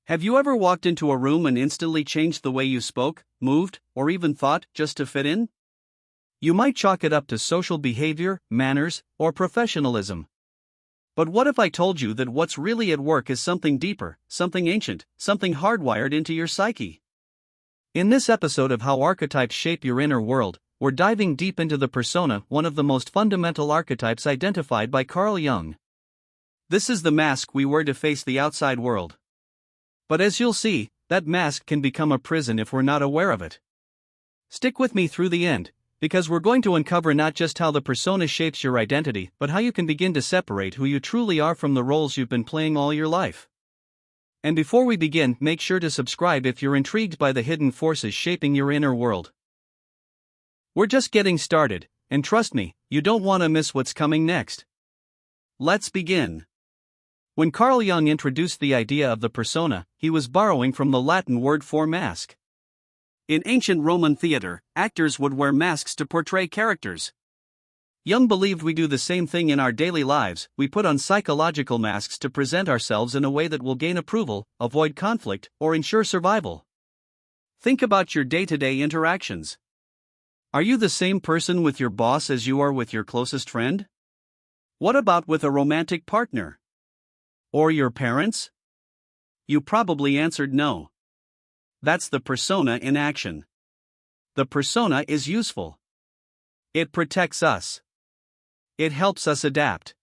Have you ever walked into a room and instantly changed the way you spoke, moved, or even thought just to fit in? You might chalk it up to social behavior, manners, or professionalism. But what if I told you that what's really at work is something deeper, something ancient, something hardwired into your psyche? In this episode of How Archetypes Shape Your Inner World, we're diving deep into the persona, one of the most fundamental archetypes identified by Carl Jung. This is the mask we wear to face the outside world. But as you'll see, that mask can become a prison if we're not aware of it. Stick with me through the end, because we're going to uncover not just how the persona shapes your identity, but how you can begin to separate who you truly are from the roles you've been playing all your life. And before we begin, make sure to subscribe if you're intrigued by the hidden forces shaping your inner world. We're just getting started, and trust me, you don't want to miss what's coming next. Let's begin. When Carl Jung introduced the idea of the persona, he was borrowing from the Latin word for mask. In ancient Roman theater, actors would wear masks to portray characters. Jung believed we do the same thing in our daily lives. We put on psychological masks to present ourselves in a way that will gain approval, avoid conflict, or ensure survival. Think about your day-to-day interactions. Are you the same person with your boss as you are with your closest friend? What about with a romantic partner? Or your parents? You probably answered no. That's the persona in action. The persona is useful. It protects us. It helps us adapt.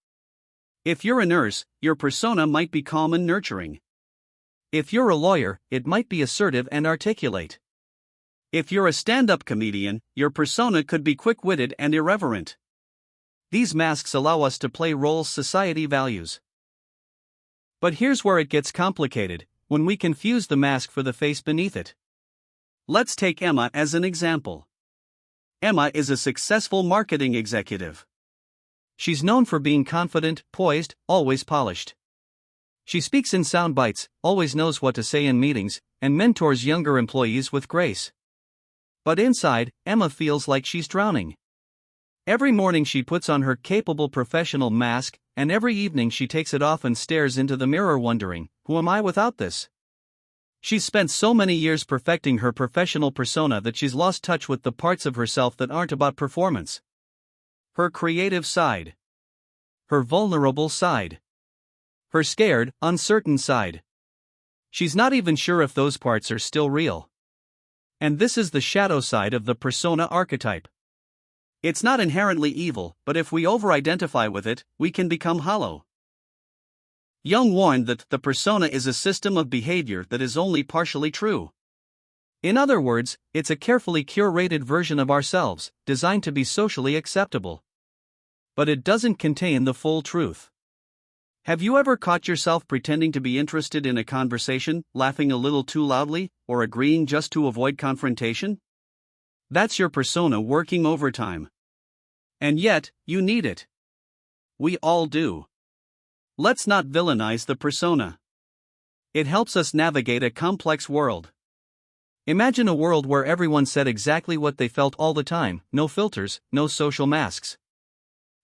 If you're a nurse, your persona might be calm and nurturing. If you're a lawyer, it might be assertive and articulate. If you're a stand-up comedian, your persona could be quick-witted and irreverent. These masks allow us to play roles society values. But here's where it gets complicated, when we confuse the mask for the face beneath it. Let's take Emma as an example. Emma is a successful marketing executive. She's known for being confident, poised, always polished. She speaks in sound bites, always knows what to say in meetings, and mentors younger employees with grace. But inside, Emma feels like she's drowning. Every morning she puts on her capable professional mask, and every evening she takes it off and stares into the mirror wondering, who am I without this? She's spent so many years perfecting her professional persona that she's lost touch with the parts of herself that aren't about performance. Her creative side. Her vulnerable side. Her scared, uncertain side. She's not even sure if those parts are still real. And this is the shadow side of the persona archetype. It's not inherently evil, but if we over-identify with it, we can become hollow. Jung warned that the persona is a system of behavior that is only partially true. In other words, it's a carefully curated version of ourselves, designed to be socially acceptable. But it doesn't contain the full truth. Have you ever caught yourself pretending to be interested in a conversation, laughing a little too loudly, or agreeing just to avoid confrontation? That's your persona working overtime. And yet, you need it. We all do. Let's not villainize the persona. It helps us navigate a complex world. Imagine a world where everyone said exactly what they felt all the time, no filters, no social masks.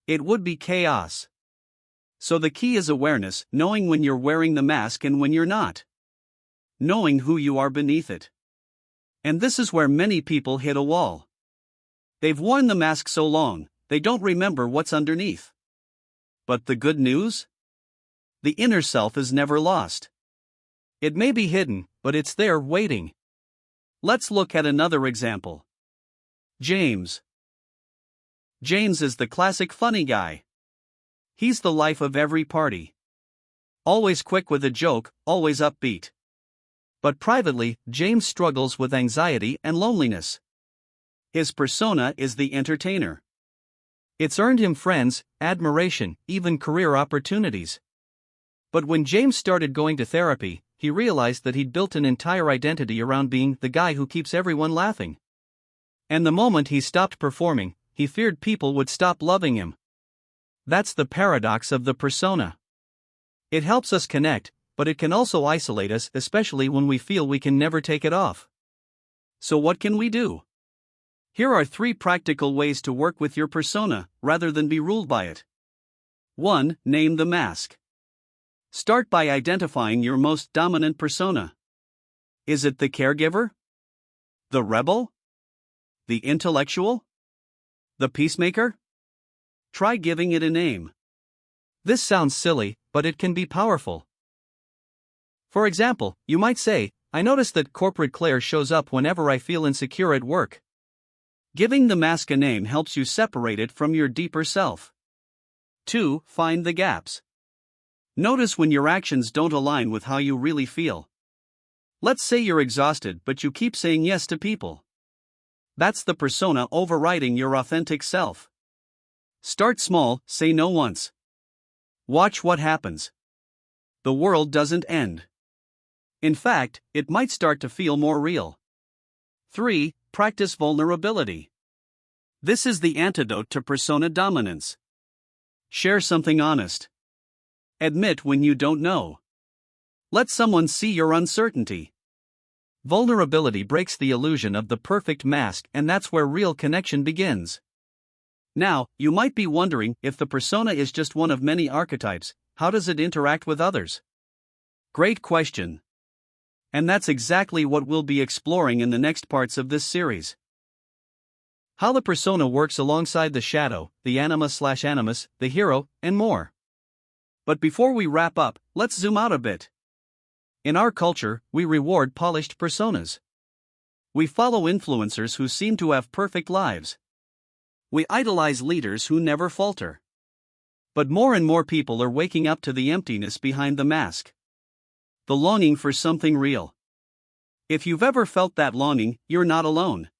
It would be chaos. So the key is awareness, knowing when you're wearing the mask and when you're not. Knowing who you are beneath it. And this is where many people hit a wall. They've worn the mask so long, they don't remember what's underneath. But the good news? The inner self is never lost. It may be hidden, but it's there waiting. Let's look at another example. James. James is the classic funny guy. He's the life of every party. Always quick with a joke, always upbeat. But privately, James struggles with anxiety and loneliness. His persona is the entertainer. It's earned him friends, admiration, even career opportunities. But when James started going to therapy, he realized that he'd built an entire identity around being the guy who keeps everyone laughing. And the moment he stopped performing, he feared people would stop loving him. That's the paradox of the persona. It helps us connect, but it can also isolate us, especially when we feel we can never take it off. So what can we do? Here are 3 practical ways to work with your persona, rather than be ruled by it. 1. Name the mask. Start by identifying your most dominant persona. Is it the caregiver? The rebel? The intellectual? The peacemaker? Try giving it a name. This sounds silly, but it can be powerful. For example, you might say, I notice that corporate Claire shows up whenever I feel insecure at work. Giving the mask a name helps you separate it from your deeper self. 2. Find the gaps. Notice when your actions don't align with how you really feel. Let's say you're exhausted but you keep saying yes to people. That's the persona overriding your authentic self. Start small, say no once. Watch what happens. The world doesn't end. In fact, it might start to feel more real. 3. Practice vulnerability. This is the antidote to persona dominance. Share something honest. Admit when you don't know. Let someone see your uncertainty. Vulnerability breaks the illusion of the perfect mask, and that's where real connection begins. Now, you might be wondering, if the persona is just one of many archetypes, how does it interact with others? Great question. And that's exactly what we'll be exploring in the next parts of this series. How the persona works alongside the shadow, the Anima/Animus, the hero, and more. But before we wrap up, let's zoom out a bit. In our culture, we reward polished personas. We follow influencers who seem to have perfect lives. We idolize leaders who never falter. But more and more people are waking up to the emptiness behind the mask. The longing for something real. If you've ever felt that longing, you're not alone.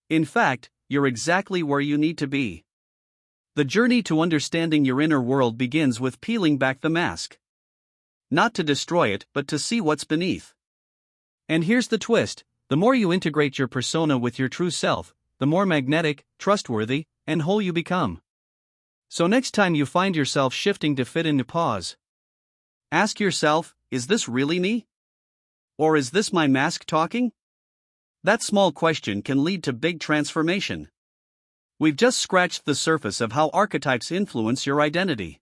In fact, you're exactly where you need to be. The journey to understanding your inner world begins with peeling back the mask. Not to destroy it, but to see what's beneath. And here's the twist: the more you integrate your persona with your true self, the more magnetic, trustworthy, and whole you become. So next time you find yourself shifting to fit in, pause. Ask yourself, is this really me? Or is this my mask talking? That small question can lead to big transformation. We've just scratched the surface of how archetypes influence your identity.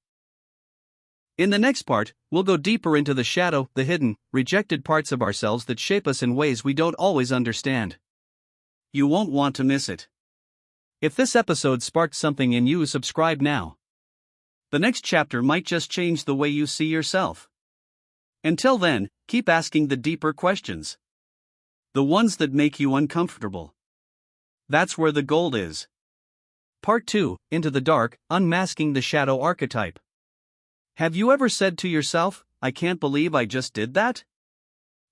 In the next part, we'll go deeper into the shadow, the hidden, rejected parts of ourselves that shape us in ways we don't always understand. You won't want to miss it. If this episode sparked something in you, subscribe now. The next chapter might just change the way you see yourself. Until then, keep asking the deeper questions. The ones that make you uncomfortable. That's where the gold is. Part 2, Into the Dark, Unmasking the Shadow Archetype. Have you ever said to yourself, I can't believe I just did that?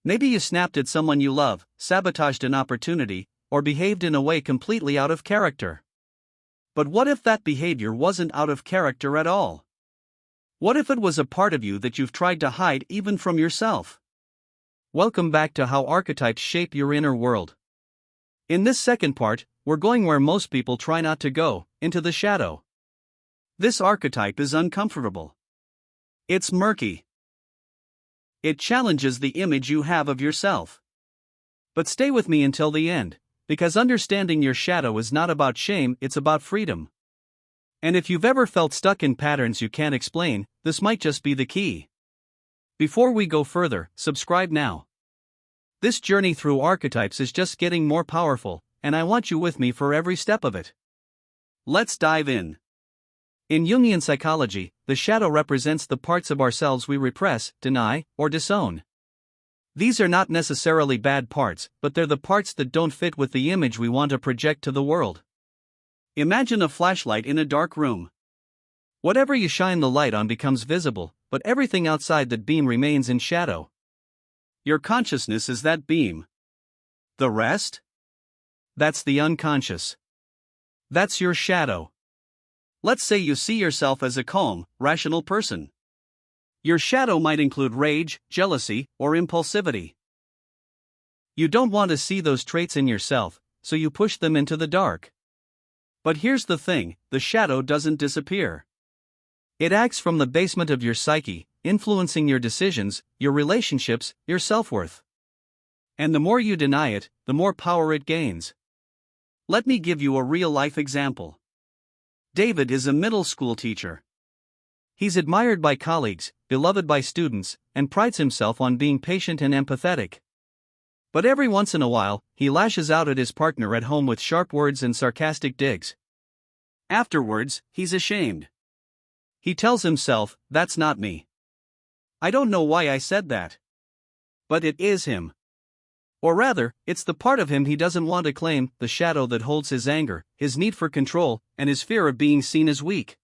Maybe you snapped at someone you love, sabotaged an opportunity, or behaved in a way completely out of character. But what if that behavior wasn't out of character at all? What if it was a part of you that you've tried to hide even from yourself? Welcome back to How Archetypes Shape Your Inner World. In this second part, we're going where most people try not to go, into the shadow. This archetype is uncomfortable. It's murky. It challenges the image you have of yourself. But stay with me until the end, because understanding your shadow is not about shame, it's about freedom. And if you've ever felt stuck in patterns you can't explain, this might just be the key. Before we go further, subscribe now. This journey through archetypes is just getting more powerful, and I want you with me for every step of it. Let's dive in. In Jungian psychology, the shadow represents the parts of ourselves we repress, deny, or disown. These are not necessarily bad parts, but they're the parts that don't fit with the image we want to project to the world. Imagine a flashlight in a dark room. Whatever you shine the light on becomes visible, but everything outside that beam remains in shadow. Your consciousness is that beam. The rest? That's the unconscious. That's your shadow. Let's say you see yourself as a calm, rational person. Your shadow might include rage, jealousy, or impulsivity. You don't want to see those traits in yourself, so you push them into the dark. But here's the thing, the shadow doesn't disappear. It acts from the basement of your psyche, influencing your decisions, your relationships, your self-worth. And the more you deny it, the more power it gains. Let me give you a real-life example. David is a middle school teacher. He's admired by colleagues, beloved by students, and prides himself on being patient and empathetic. But every once in a while, he lashes out at his partner at home with sharp words and sarcastic digs. Afterwards, he's ashamed. He tells himself, "That's not me. I don't know why I said that." But it is him. Or rather, it's the part of him he doesn't want to claim, the shadow that holds his anger, his need for control, and his fear of being seen as weak.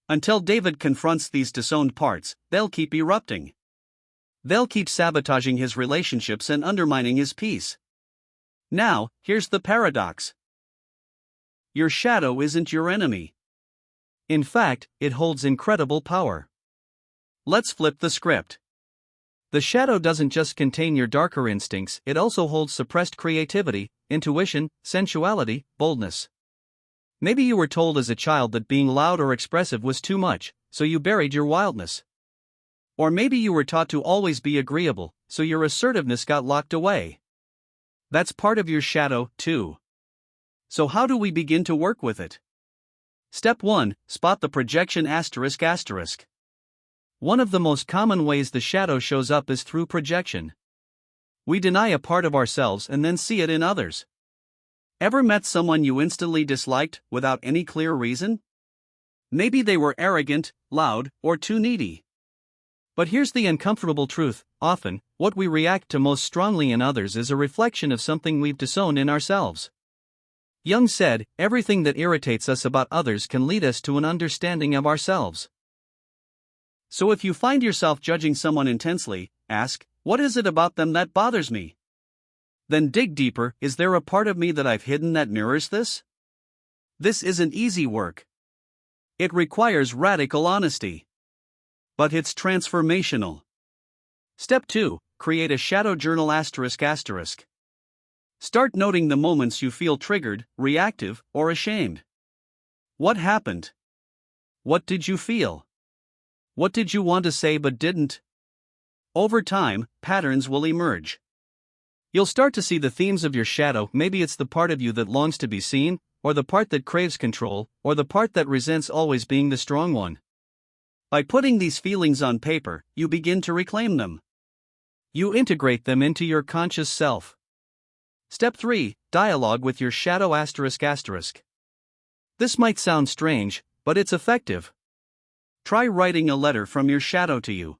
Until David confronts these disowned parts, they'll keep erupting. They'll keep sabotaging his relationships and undermining his peace. Now, here's the paradox. Your shadow isn't your enemy. In fact, it holds incredible power. Let's flip the script. The shadow doesn't just contain your darker instincts, it also holds suppressed creativity, intuition, sensuality, boldness. Maybe you were told as a child that being loud or expressive was too much, so you buried your wildness. Or maybe you were taught to always be agreeable, so your assertiveness got locked away. That's part of your shadow, too. So how do we begin to work with it? Step 1. Spot the projection ***. One of the most common ways the shadow shows up is through projection. We deny a part of ourselves and then see it in others. Ever met someone you instantly disliked, without any clear reason? Maybe they were arrogant, loud, or too needy. But here's the uncomfortable truth: often, what we react to most strongly in others is a reflection of something we've disowned in ourselves. Jung said, everything that irritates us about others can lead us to an understanding of ourselves. So if you find yourself judging someone intensely, ask, what is it about them that bothers me? Then dig deeper, is there a part of me that I've hidden that mirrors this? This isn't easy work. It requires radical honesty. But it's transformational. Step 2. Create a shadow journal ***. Start noting the moments you feel triggered, reactive, or ashamed. What happened? What did you feel? What did you want to say but didn't? Over time, patterns will emerge. You'll start to see the themes of your shadow. Maybe it's the part of you that longs to be seen, or the part that craves control, or the part that resents always being the strong one. By putting these feelings on paper, you begin to reclaim them. You integrate them into your conscious self. Step 3. Dialogue with your shadow ***. This might sound strange, but it's effective. Try writing a letter from your shadow to you.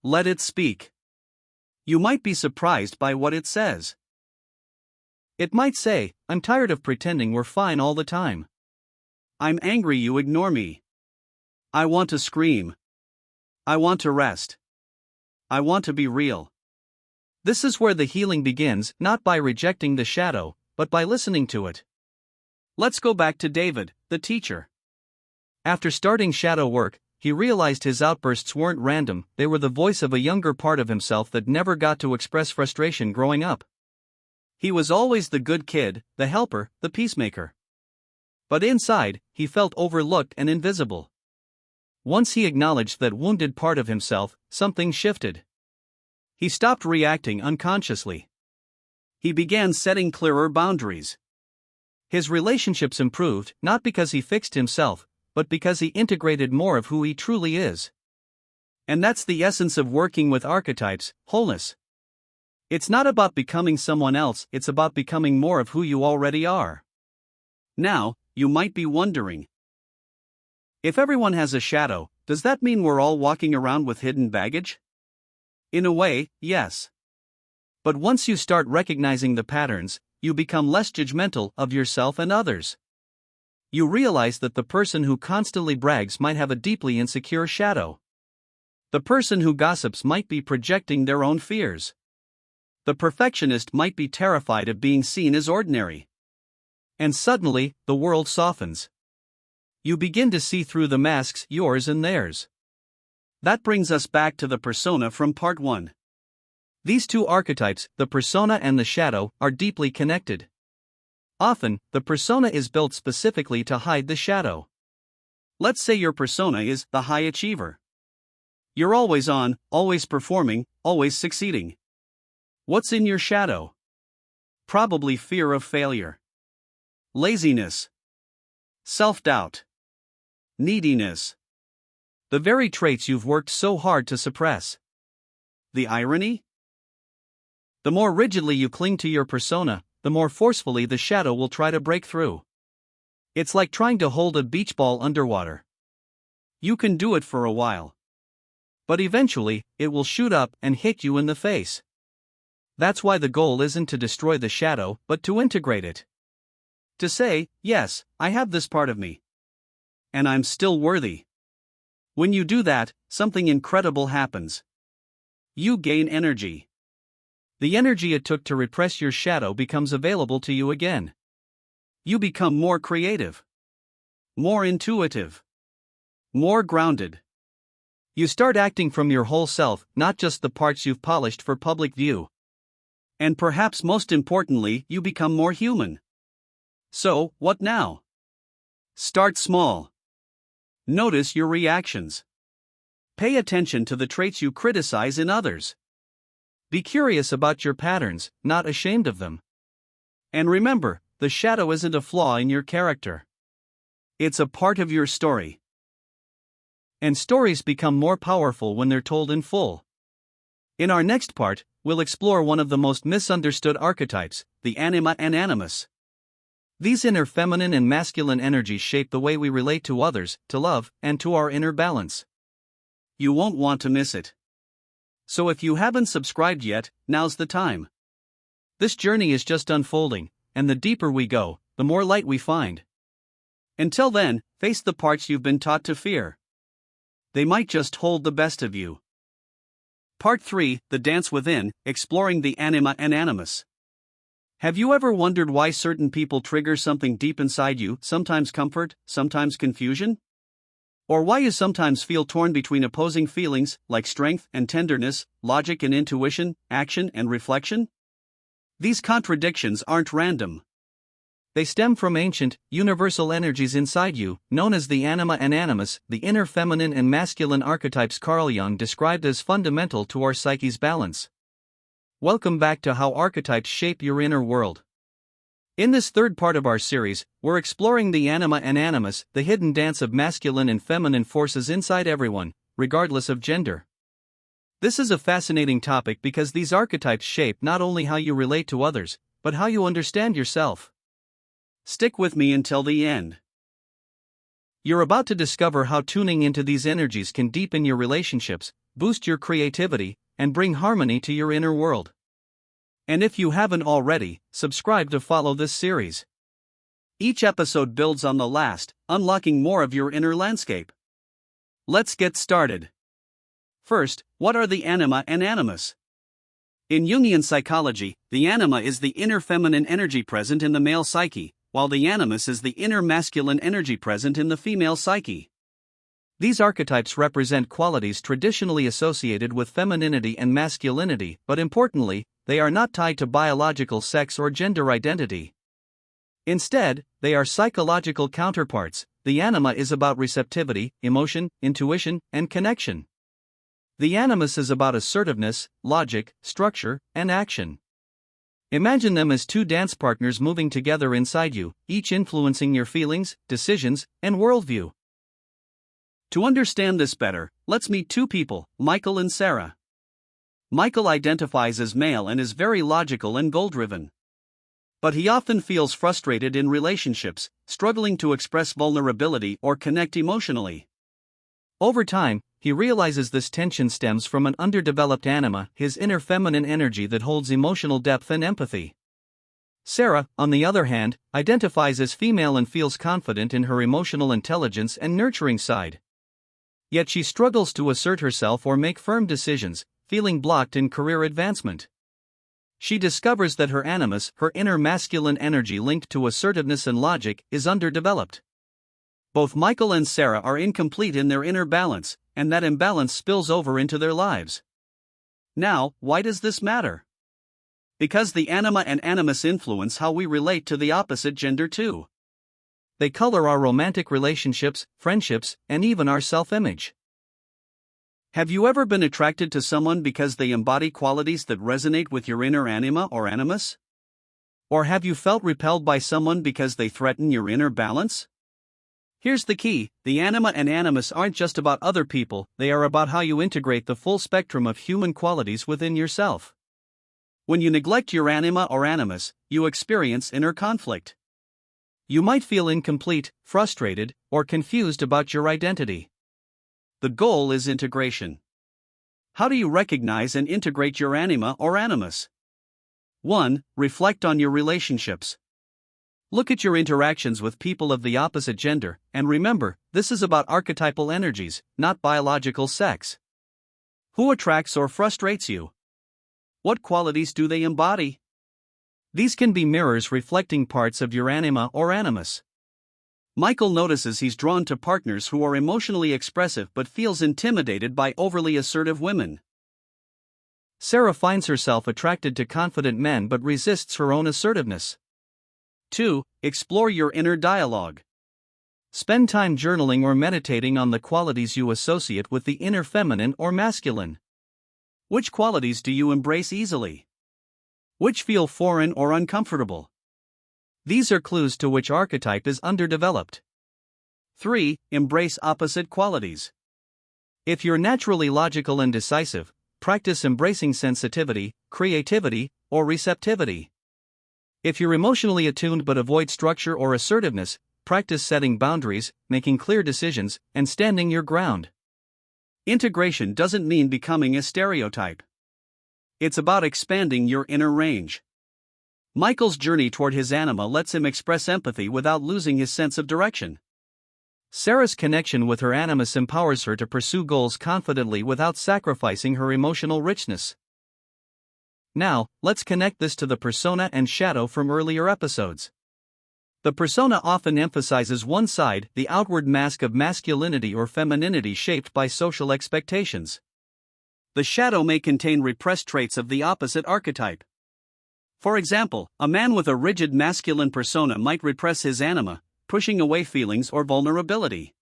Let it speak. You might be surprised by what it says. It might say, I'm tired of pretending we're fine all the time. I'm angry you ignore me. I want to scream. I want to rest. I want to be real. This is where the healing begins, not by rejecting the shadow, but by listening to it. Let's go back to David, the teacher. After starting shadow work, he realized his outbursts weren't random, they were the voice of a younger part of himself that never got to express frustration growing up. He was always the good kid, the helper, the peacemaker. But inside, he felt overlooked and invisible. Once he acknowledged that wounded part of himself, something shifted. He stopped reacting unconsciously. He began setting clearer boundaries. His relationships improved, not because he fixed himself, but because he integrated more of who he truly is. And that's the essence of working with archetypes, wholeness. It's not about becoming someone else, it's about becoming more of who you already are. Now, you might be wondering, if everyone has a shadow, does that mean we're all walking around with hidden baggage? In a way, yes. But once you start recognizing the patterns, you become less judgmental of yourself and others. You realize that the person who constantly brags might have a deeply insecure shadow. The person who gossips might be projecting their own fears. The perfectionist might be terrified of being seen as ordinary. And suddenly, the world softens. You begin to see through the masks, yours and theirs. That brings us back to the persona from part 1. These two archetypes, the persona and the shadow, are deeply connected. Often, the persona is built specifically to hide the shadow. Let's say your persona is the high achiever. You're always on, always performing, always succeeding. What's in your shadow? Probably fear of failure, laziness, self-doubt, neediness. The very traits you've worked so hard to suppress. The irony? The more rigidly you cling to your persona, the more forcefully the shadow will try to break through. It's like trying to hold a beach ball underwater. You can do it for a while. But eventually, it will shoot up and hit you in the face. That's why the goal isn't to destroy the shadow, but to integrate it. To say, yes, I have this part of me. And I'm still worthy. When you do that, something incredible happens. You gain energy. The energy it took to repress your shadow becomes available to you again. You become more creative, more intuitive, more grounded. You start acting from your whole self, not just the parts you've polished for public view. And perhaps most importantly, you become more human. So, what now? Start small. Notice your reactions. Pay attention to the traits you criticize in others. Be curious about your patterns, not ashamed of them. And remember, the shadow isn't a flaw in your character. It's a part of your story. And stories become more powerful when they're told in full. In our next part, we'll explore one of the most misunderstood archetypes, the Anima and Animus. These inner feminine and masculine energies shape the way we relate to others, to love, and to our inner balance. You won't want to miss it. So if you haven't subscribed yet, now's the time. This journey is just unfolding, and the deeper we go, the more light we find. Until then, face the parts you've been taught to fear. They might just hold the best of you. Part 3, The Dance Within, Exploring the Anima and Animus. Have you ever wondered why certain people trigger something deep inside you, sometimes comfort, sometimes confusion? Or why you sometimes feel torn between opposing feelings, like strength and tenderness, logic and intuition, action and reflection? These contradictions aren't random. They stem from ancient, universal energies inside you, known as the Anima and Animus, the inner feminine and masculine archetypes Carl Jung described as fundamental to our psyche's balance. Welcome back to How Archetypes Shape Your Inner World. In this third part of our series, we're exploring the Anima and Animus, the hidden dance of masculine and feminine forces inside everyone, regardless of gender. This is a fascinating topic because these archetypes shape not only how you relate to others, but how you understand yourself. Stick with me until the end. You're about to discover how tuning into these energies can deepen your relationships, boost your creativity, and bring harmony to your inner world. And if you haven't already, subscribe to follow this series. Each episode builds on the last, unlocking more of your inner landscape. Let's get started. First, what are the Anima and Animus? In Jungian psychology, the Anima is the inner feminine energy present in the male psyche, while the Animus is the inner masculine energy present in the female psyche. These archetypes represent qualities traditionally associated with femininity and masculinity, but importantly, they are not tied to biological sex or gender identity. Instead, they are psychological counterparts. The Anima is about receptivity, emotion, intuition, and connection. The Animus is about assertiveness, logic, structure, and action. Imagine them as two dance partners moving together inside you, each influencing your feelings, decisions, and worldview. To understand this better, let's meet two people, Michael and Sarah. Michael identifies as male and is very logical and goal-driven. But he often feels frustrated in relationships, struggling to express vulnerability or connect emotionally. Over time, he realizes this tension stems from an underdeveloped anima, his inner feminine energy that holds emotional depth and empathy. Sarah, on the other hand, identifies as female and feels confident in her emotional intelligence and nurturing side. Yet she struggles to assert herself or make firm decisions, feeling blocked in career advancement. She discovers that her animus, her inner masculine energy linked to assertiveness and logic, is underdeveloped. Both Michael and Sarah are incomplete in their inner balance, and that imbalance spills over into their lives. Now, why does this matter? Because the Anima and Animus influence how we relate to the opposite gender too. They color our romantic relationships, friendships, and even our self-image. Have you ever been attracted to someone because they embody qualities that resonate with your inner anima or animus? Or have you felt repelled by someone because they threaten your inner balance? Here's the key: the Anima and Animus aren't just about other people, they are about how you integrate the full spectrum of human qualities within yourself. When you neglect your Anima or Animus, you experience inner conflict. You might feel incomplete, frustrated, or confused about your identity. The goal is integration. How do you recognize and integrate your Anima or Animus? 1. Reflect on your relationships. Look at your interactions with people of the opposite gender, and remember, this is about archetypal energies, not biological sex. Who attracts or frustrates you? What qualities do they embody? These can be mirrors reflecting parts of your Anima or Animus. Michael notices he's drawn to partners who are emotionally expressive but feels intimidated by overly assertive women. Sarah finds herself attracted to confident men but resists her own assertiveness. 2. Explore your inner dialogue. Spend time journaling or meditating on the qualities you associate with the inner feminine or masculine. Which qualities do you embrace easily? Which feel foreign or uncomfortable? These are clues to which archetype is underdeveloped. 3. Embrace opposite qualities. If you're naturally logical and decisive, practice embracing sensitivity, creativity, or receptivity. If you're emotionally attuned but avoid structure or assertiveness, practice setting boundaries, making clear decisions, and standing your ground. Integration doesn't mean becoming a stereotype. It's about expanding your inner range. Michael's journey toward his Anima lets him express empathy without losing his sense of direction. Sarah's connection with her Animus empowers her to pursue goals confidently without sacrificing her emotional richness. Now, let's connect this to the persona and shadow from earlier episodes. The persona often emphasizes one side, the outward mask of masculinity or femininity shaped by social expectations. The shadow may contain repressed traits of the opposite archetype. For example, a man with a rigid masculine persona might repress his Anima, pushing away feelings or vulnerability.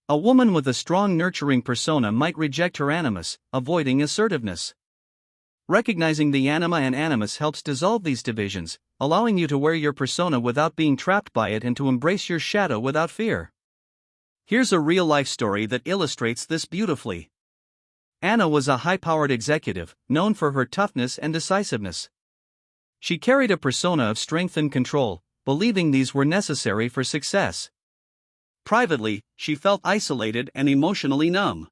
A woman with a strong nurturing persona might reject her Animus, avoiding assertiveness. Recognizing the Anima and Animus helps dissolve these divisions, allowing you to wear your persona without being trapped by it and to embrace your shadow without fear. Here's a real-life story that illustrates this beautifully. Anna was a high-powered executive, known for her toughness and decisiveness. She carried a persona of strength and control, believing these were necessary for success. Privately, she felt isolated and emotionally numb.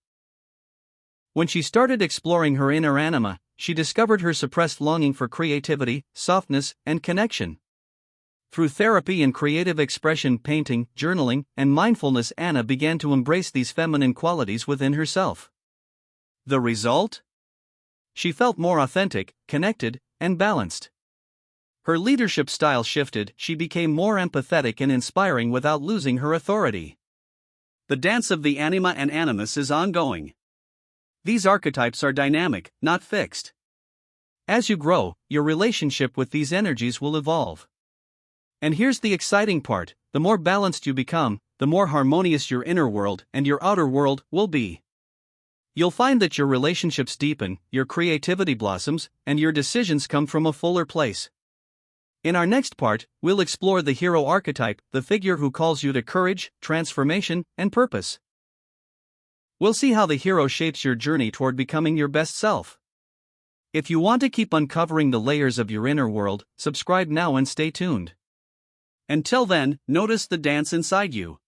When she started exploring her inner Anima, she discovered her suppressed longing for creativity, softness, and connection. Through therapy and creative expression, painting, journaling, and mindfulness, Anna began to embrace these feminine qualities within herself. The result? She felt more authentic, connected, and balanced. Her leadership style shifted, she became more empathetic and inspiring without losing her authority. The dance of the Anima and Animus is ongoing. These archetypes are dynamic, not fixed. As you grow, your relationship with these energies will evolve. And here's the exciting part: the more balanced you become, the more harmonious your inner world and your outer world will be. You'll find that your relationships deepen, your creativity blossoms, and your decisions come from a fuller place. In our next part, we'll explore the hero archetype, the figure who calls you to courage, transformation, and purpose. We'll see how the hero shapes your journey toward becoming your best self. If you want to keep uncovering the layers of your inner world, subscribe now and stay tuned. Until then, notice the dance inside you.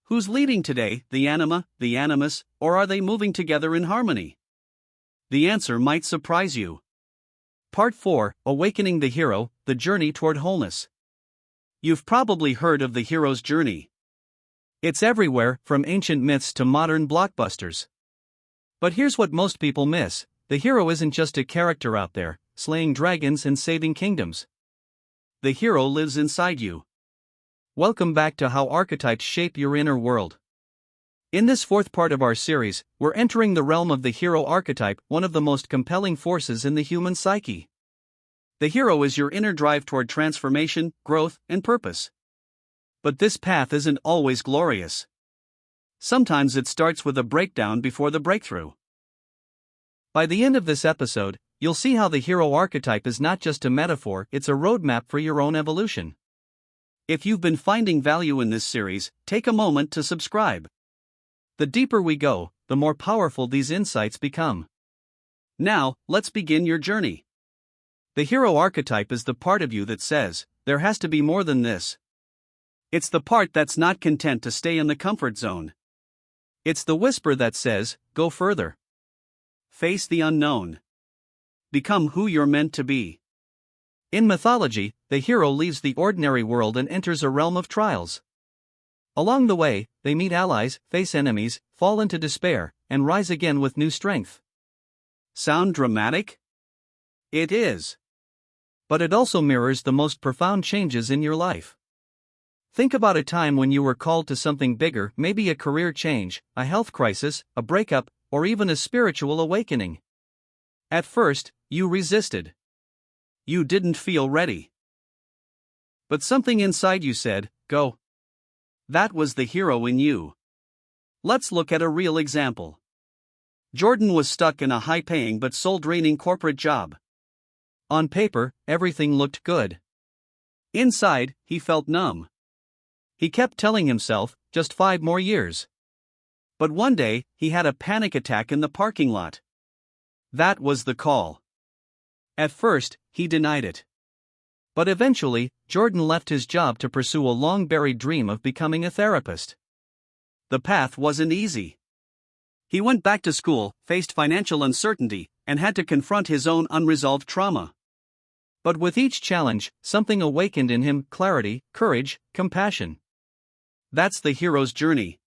Who's leading today, the Anima, the Animus, or are they moving together in harmony? The answer might surprise you. Part 4: Awakening the Hero, the Journey Toward Wholeness. You've probably heard of the hero's journey. It's everywhere, from ancient myths to modern blockbusters. But here's what most people miss: the hero isn't just a character out there, slaying dragons and saving kingdoms. The hero lives inside you. Welcome back to How Archetypes Shape Your Inner World. In this fourth part of our series, we're entering the realm of the hero archetype, one of the most compelling forces in the human psyche. The hero is your inner drive toward transformation, growth, and purpose. But this path isn't always glorious. Sometimes it starts with a breakdown before the breakthrough. By the end of this episode, you'll see how the hero archetype is not just a metaphor, it's a roadmap for your own evolution. If you've been finding value in this series, take a moment to subscribe. The deeper we go, the more powerful these insights become. Now, let's begin your journey. The hero archetype is the part of you that says, there has to be more than this. It's the part that's not content to stay in the comfort zone. It's the whisper that says, go further. Face the unknown. Become who you're meant to be. In mythology, the hero leaves the ordinary world and enters a realm of trials. Along the way, they meet allies, face enemies, fall into despair, and rise again with new strength. Sound dramatic? It is. But it also mirrors the most profound changes in your life. Think about a time when you were called to something bigger, maybe a career change, a health crisis, a breakup, or even a spiritual awakening. At first, you resisted. You didn't feel ready. But something inside you said, go. That was the hero in you. Let's look at a real example. Jordan was stuck in a high-paying but soul-draining corporate job. On paper, everything looked good. Inside, he felt numb. He kept telling himself, just 5 more years. But one day, he had a panic attack in the parking lot. That was the call. At first, he denied it. But eventually, Jordan left his job to pursue a long-buried dream of becoming a therapist. The path wasn't easy. He went back to school, faced financial uncertainty, and had to confront his own unresolved trauma. But with each challenge, something awakened in him: clarity, courage, compassion. That's the hero's journey.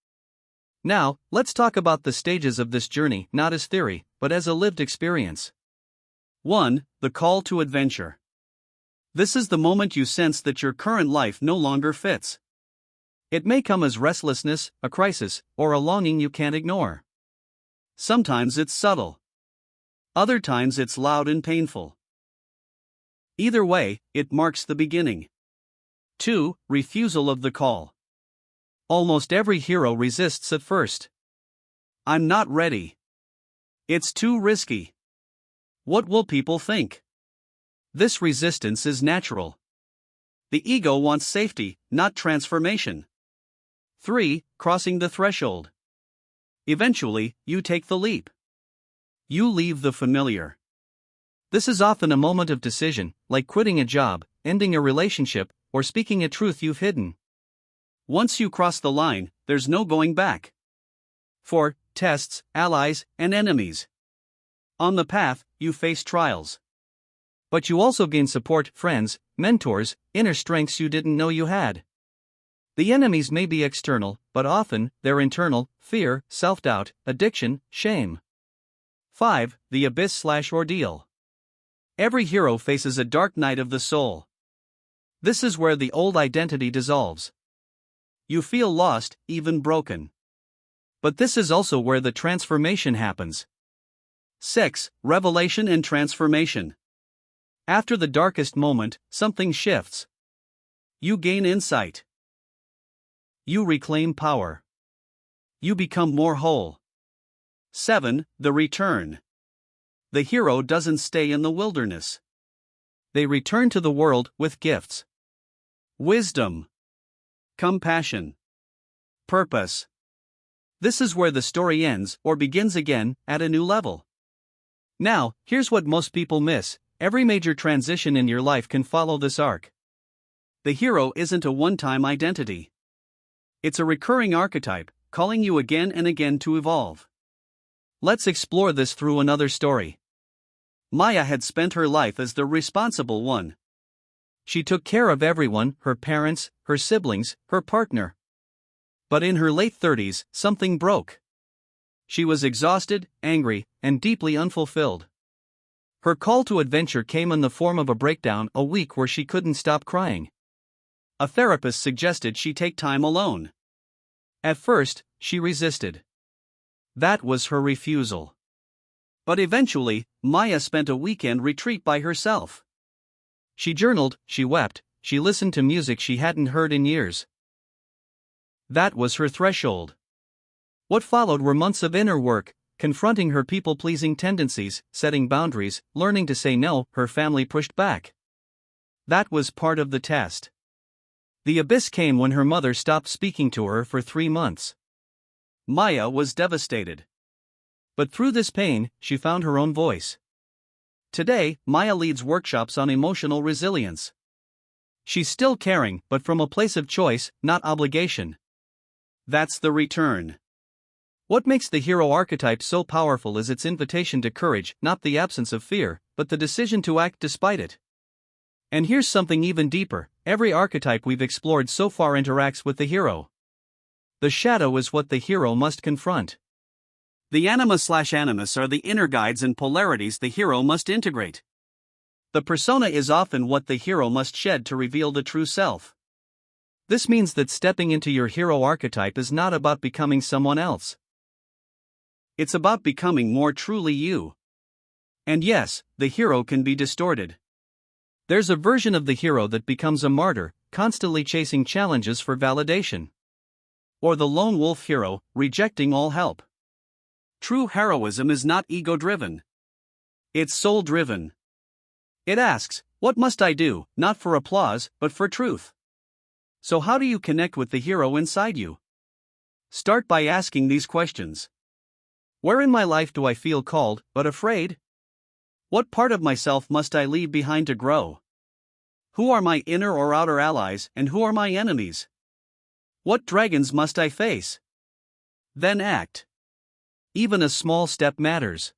Now, let's talk about the stages of this journey, not as theory, but as a lived experience. 1. The call to adventure. This is the moment you sense that your current life no longer fits. It may come as restlessness, a crisis, or a longing you can't ignore. Sometimes it's subtle. Other times it's loud and painful. Either way, it marks the beginning. 2. Refusal of the call. Almost every hero resists at first. I'm not ready. It's too risky. What will people think? This resistance is natural. The ego wants safety, not transformation. 3. Crossing the threshold. Eventually, you take the leap. You leave the familiar. This is often a moment of decision, like quitting a job, ending a relationship, or speaking a truth you've hidden. Once you cross the line, there's no going back. 4. Tests, allies, and enemies. On the path, you face trials. But you also gain support, friends, mentors, inner strengths you didn't know you had. The enemies may be external, but often, they're internal: fear, self-doubt, addiction, shame. 5. The abyss/ordeal. Every hero faces a dark night of the soul. This is where the old identity dissolves. You feel lost, even broken. But this is also where the transformation happens. 6. Revelation and transformation. After the darkest moment, something shifts. You gain insight. You reclaim power. You become more whole. 7. The return. The hero doesn't stay in the wilderness. They return to the world with gifts. Wisdom. Compassion. Purpose. This is where the story ends or begins again, at a new level. Now, here's what most people miss: every major transition in your life can follow this arc. The hero isn't a one-time identity. It's a recurring archetype, calling you again and again to evolve. Let's explore this through another story. Maya had spent her life as the responsible one. She took care of everyone: her parents, her siblings, her partner. But in her late 30s, something broke. She was exhausted, angry, and deeply unfulfilled. Her call to adventure came in the form of a breakdown, a week where she couldn't stop crying. A therapist suggested she take time alone. At first, she resisted. That was her refusal. But eventually, Maya spent a weekend retreat by herself. She journaled, she wept, she listened to music she hadn't heard in years. That was her threshold. What followed were months of inner work, confronting her people-pleasing tendencies, setting boundaries, learning to say no. Her family pushed back. That was part of the test. The abyss came when her mother stopped speaking to her for 3 months. Maya was devastated. But through this pain, she found her own voice. Today, Maya leads workshops on emotional resilience. She's still caring, but from a place of choice, not obligation. That's the return. What makes the hero archetype so powerful is its invitation to courage, not the absence of fear, but the decision to act despite it. And here's something even deeper: every archetype we've explored so far interacts with the hero. The shadow is what the hero must confront. The Anima/Animus are the inner guides and polarities the hero must integrate. The persona is often what the hero must shed to reveal the true self. This means that stepping into your hero archetype is not about becoming someone else. It's about becoming more truly you. And yes, the hero can be distorted. There's a version of the hero that becomes a martyr, constantly chasing challenges for validation. Or the lone wolf hero, rejecting all help. True heroism is not ego-driven. It's soul-driven. It asks, what must I do, not for applause, but for truth? So how do you connect with the hero inside you? Start by asking these questions. Where in my life do I feel called, but afraid? What part of myself must I leave behind to grow? Who are my inner or outer allies, and who are my enemies? What dragons must I face? Then act. Even a small step matters.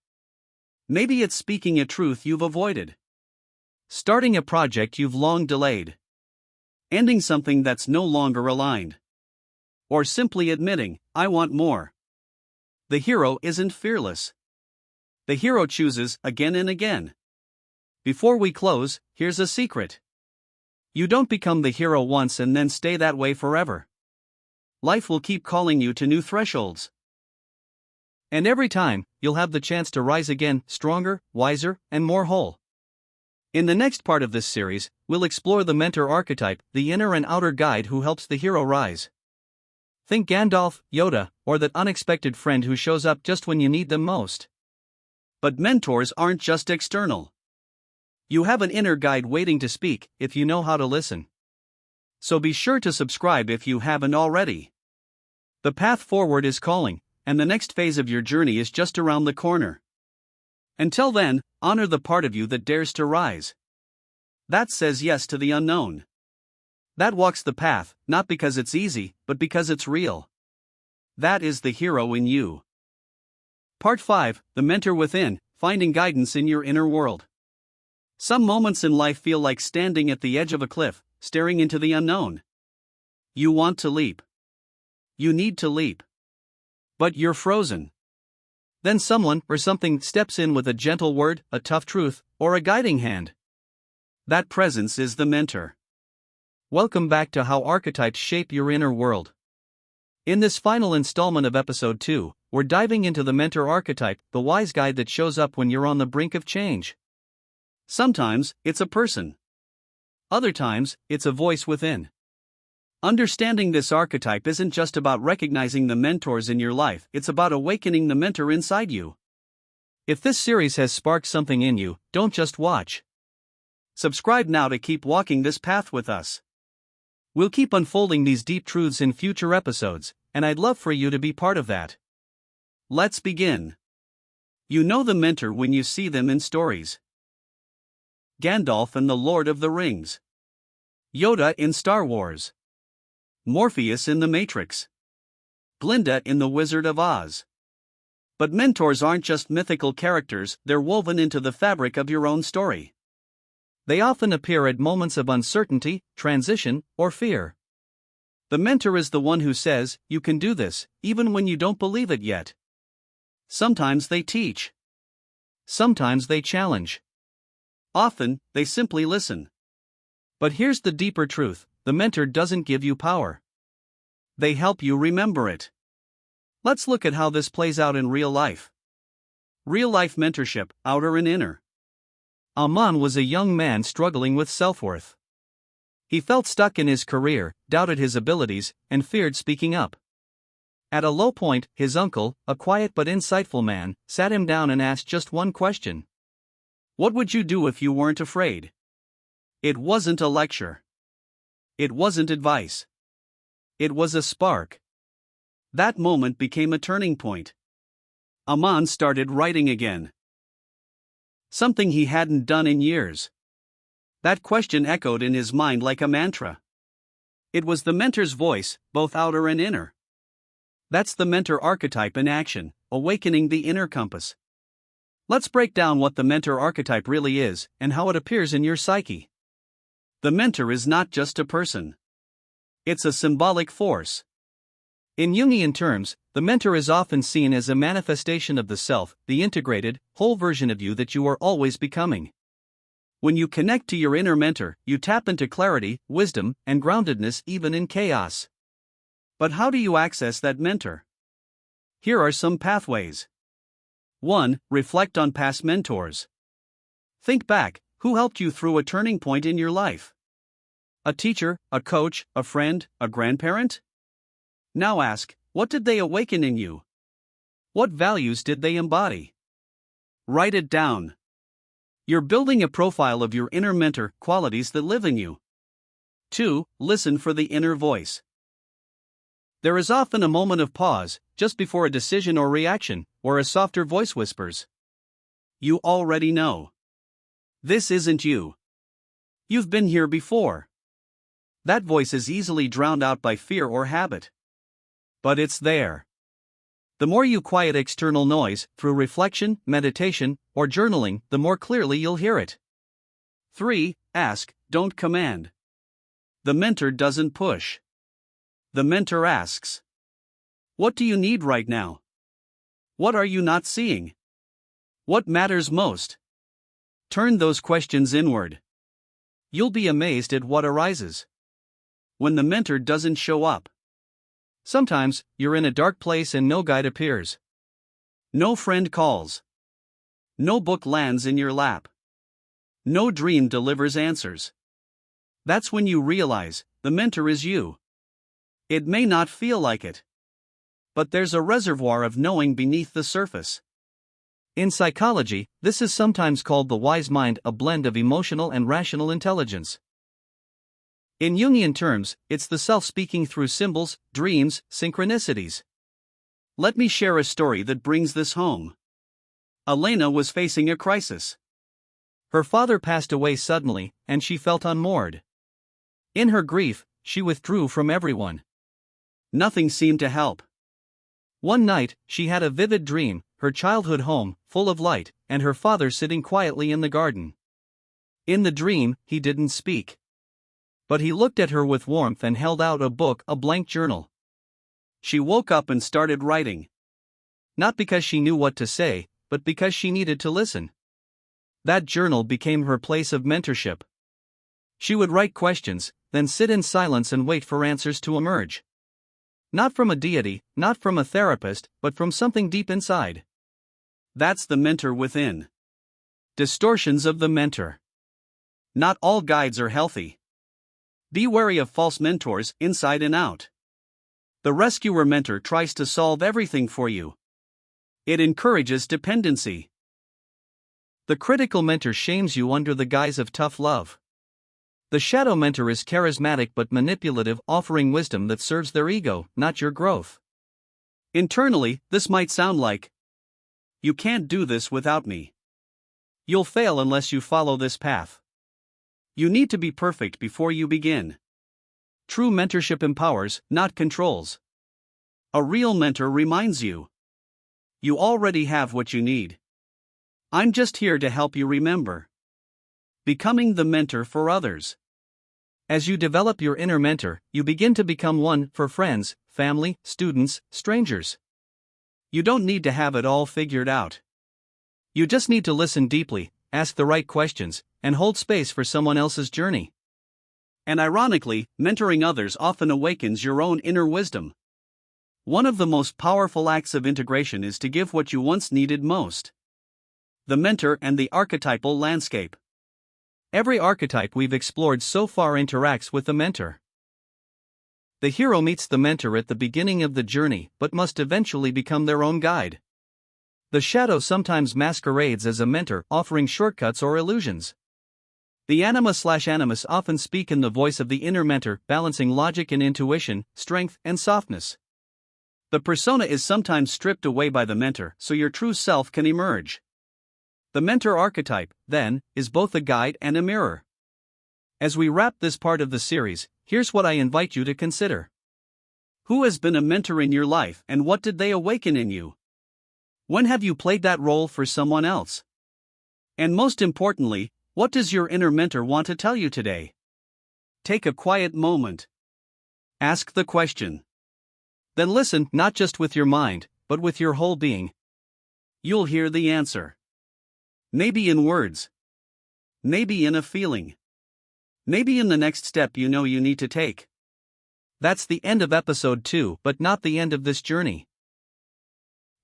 Maybe it's speaking a truth you've avoided. Starting a project you've long delayed. Ending something that's no longer aligned. Or simply admitting, I want more. The hero isn't fearless. The hero chooses again and again. Before we close, here's a secret. You don't become the hero once and then stay that way forever. Life will keep calling you to new thresholds. And every time, you'll have the chance to rise again, stronger, wiser, and more whole. In the next part of this series, we'll explore the mentor archetype, the inner and outer guide who helps the hero rise. Think Gandalf, Yoda, or that unexpected friend who shows up just when you need them most. But mentors aren't just external. You have an inner guide waiting to speak, if you know how to listen. So be sure to subscribe if you haven't already. The path forward is calling, and the next phase of your journey is just around the corner. Until then, honor the part of you that dares to rise. That says yes to the unknown. That walks the path, not because it's easy, but because it's real. That is the hero in you. Part 5, The Mentor Within, Finding Guidance in Your Inner World. Some moments in life feel like standing at the edge of a cliff, staring into the unknown. You want to leap. You need to leap. But you're frozen. Then someone or something steps in with a gentle word, a tough truth, or a guiding hand. That presence is the mentor. Welcome back to How Archetypes Shape Your Inner World. In this final installment of Episode 2, we're diving into the mentor archetype, the wise guide that shows up when you're on the brink of change. Sometimes, it's a person. Other times, it's a voice within. Understanding this archetype isn't just about recognizing the mentors in your life, it's about awakening the mentor inside you. If this series has sparked something in you, don't just watch. Subscribe now to keep walking this path with us. We'll keep unfolding these deep truths in future episodes, and I'd love for you to be part of that. Let's begin. You know the mentor when you see them in stories. Gandalf in The Lord of the Rings. Yoda in Star Wars. Morpheus in The Matrix. Glinda in The Wizard of Oz. But mentors aren't just mythical characters, they're woven into the fabric of your own story. They often appear at moments of uncertainty, transition, or fear. The mentor is the one who says, you can do this, even when you don't believe it yet. Sometimes they teach. Sometimes they challenge. Often, they simply listen. But here's the deeper truth, the mentor doesn't give you power. They help you remember it. Let's look at how this plays out in real life. Real-life mentorship, outer and inner. Aman was a young man struggling with self-worth. He felt stuck in his career, doubted his abilities, and feared speaking up. At a low point, his uncle, a quiet but insightful man, sat him down and asked just one question. What would you do if you weren't afraid? It wasn't a lecture. It wasn't advice. It was a spark. That moment became a turning point. Aman started writing again. Something he hadn't done in years. That question echoed in his mind like a mantra. It was the mentor's voice, both outer and inner. That's the mentor archetype in action, awakening the inner compass. Let's break down what the mentor archetype really is and how it appears in your psyche. The mentor is not just a person. It's a symbolic force. In Jungian terms, the mentor is often seen as a manifestation of the self, the integrated, whole version of you that you are always becoming. When you connect to your inner mentor, you tap into clarity, wisdom, and groundedness even in chaos. But how do you access that mentor? Here are some pathways. 1. Reflect on past mentors. Think back, who helped you through a turning point in your life? A teacher, a coach, a friend, a grandparent? Now ask, what did they awaken in you? What values did they embody? Write it down. You're building a profile of your inner mentor, qualities that live in you. 2. Listen for the inner voice. There is often a moment of pause, just before a decision or reaction, where a softer voice whispers. You already know. This isn't you. You've been here before. That voice is easily drowned out by fear or habit. But it's there. The more you quiet external noise, through reflection, meditation, or journaling, the more clearly you'll hear it. 3. Ask, don't command. The mentor doesn't push. The mentor asks. What do you need right now? What are you not seeing? What matters most? Turn those questions inward. You'll be amazed at what arises. When the mentor doesn't show up. Sometimes, you're in a dark place and no guide appears. No friend calls. No book lands in your lap. No dream delivers answers. That's when you realize, the mentor is you. It may not feel like it. But there's a reservoir of knowing beneath the surface. In psychology, this is sometimes called the wise mind, a blend of emotional and rational intelligence. In Jungian terms, it's the self speaking through symbols, dreams, synchronicities. Let me share a story that brings this home. Elena was facing a crisis. Her father passed away suddenly, and she felt unmoored. In her grief, she withdrew from everyone. Nothing seemed to help. One night, she had a vivid dream, her childhood home, full of light, and her father sitting quietly in the garden. In the dream, he didn't speak. But he looked at her with warmth and held out a book, a blank journal. She woke up and started writing. Not because she knew what to say, but because she needed to listen. That journal became her place of mentorship. She would write questions, then sit in silence and wait for answers to emerge. Not from a deity, not from a therapist, but from something deep inside. That's the mentor within. Distortions of the mentor. Not all guides are healthy. Be wary of false mentors, inside and out. The rescuer mentor tries to solve everything for you. It encourages dependency. The critical mentor shames you under the guise of tough love. The shadow mentor is charismatic but manipulative, offering wisdom that serves their ego, not your growth. Internally, this might sound like, you can't do this without me. You'll fail unless you follow this path. You need to be perfect before you begin. True mentorship empowers, not controls. A real mentor reminds you. You already have what you need. I'm just here to help you remember. Becoming the mentor for others. As you develop your inner mentor, you begin to become one for friends, family, students, strangers. You don't need to have it all figured out. You just need to listen deeply, ask the right questions, and hold space for someone else's journey. And ironically, mentoring others often awakens your own inner wisdom. One of the most powerful acts of integration is to give what you once needed most. The mentor and the archetypal landscape. Every archetype we've explored so far interacts with the mentor. The hero meets the mentor at the beginning of the journey but must eventually become their own guide. The shadow sometimes masquerades as a mentor, offering shortcuts or illusions. The Anima/Animus often speak in the voice of the inner mentor, balancing logic and intuition, strength and softness. The persona is sometimes stripped away by the mentor so your true self can emerge. The mentor archetype, then, is both a guide and a mirror. As we wrap this part of the series, here's what I invite you to consider. Who has been a mentor in your life and what did they awaken in you? When have you played that role for someone else? And most importantly, what does your inner mentor want to tell you today? Take a quiet moment. Ask the question. Then listen, not just with your mind, but with your whole being. You'll hear the answer. Maybe in words. Maybe in a feeling. Maybe in the next step you know you need to take. That's the end of episode 2, but not the end of this journey.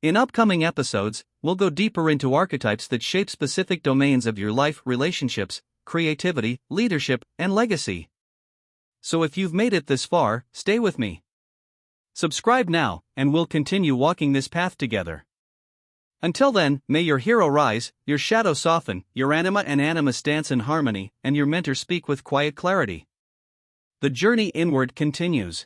In upcoming episodes, we'll go deeper into archetypes that shape specific domains of your life, relationships, creativity, leadership, and legacy. So if you've made it this far, stay with me. Subscribe now, and we'll continue walking this path together. Until then, may your hero rise, your shadow soften, your anima and animus dance in harmony, and your mentor speak with quiet clarity. The journey inward continues.